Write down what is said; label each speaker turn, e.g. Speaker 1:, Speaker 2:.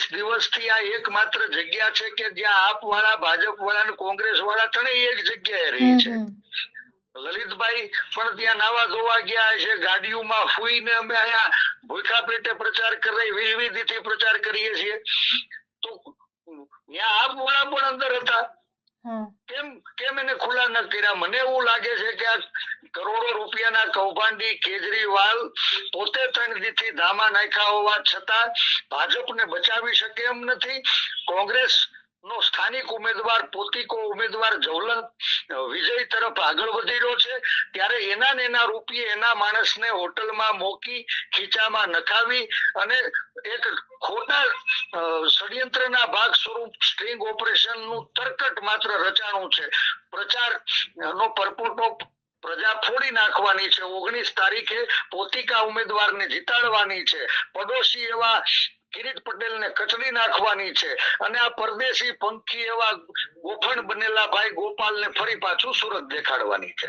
Speaker 1: 40 દિવસથી આ એકમાત્ર જગ્યા છે કે જ્યાં આપ વાળા, ભાજપ વાળા અને કોંગ્રેસ વાળા ત્રણેય એક જગ્યાએ રહી છે. લલિતભાઈ પણ ત્યાં નાવા ધોવા ગયા છે, ગાડીઓમાં ફૂઈને અમે અહીંયા ભૂખા પેટે પ્રચાર કરી, વિવિધિથી પ્રચાર કરીએ છીએ. તો ત્યાં આપ વાળા પણ અંદર હતા, કેમ એને ખુલ્લા ન કર્યા? મને એવું લાગે છે કે આ કરોડો રૂપિયાના કૌભાંડી કેજરીવાલ પોતે 3 દીથી ધામા નાખ્યા હોવા છતાં ભાજપને બચાવી શકે એમ નથી. કોંગ્રેસ નો સ્થાનિક ઉમેદવાર, પોતીકો ઉમેદવાર જવલંત વિજય તરફ આગળ વધી રહ્યો છે, ત્યારે એના ને એના રૂપિયે એના માણસને હોટલમાં મોકી, ખીચામાં નખાવી અને એક ખોટા ષડયંત્રના ભાગ સ્વરૂપ સ્ટ્રિંગ ઓપરેશન નું તરકટ માત્ર રચાણું છે. પ્રચાર નો પરપોટો પ્રજા ફોડી નાખવાની છે. 19 તારીખે પોતિકા ઉમેદવારને જીતાડવાની છે. પડોશી એવા કિરીટ પટેલ ને કચડી નાખવાની છે અને આ પરદેશી પંખી એવા ગોફણ બનેલા ભાઈ ગોપાલ ને ફરી પાછું સુરત દેખાડવાની છે.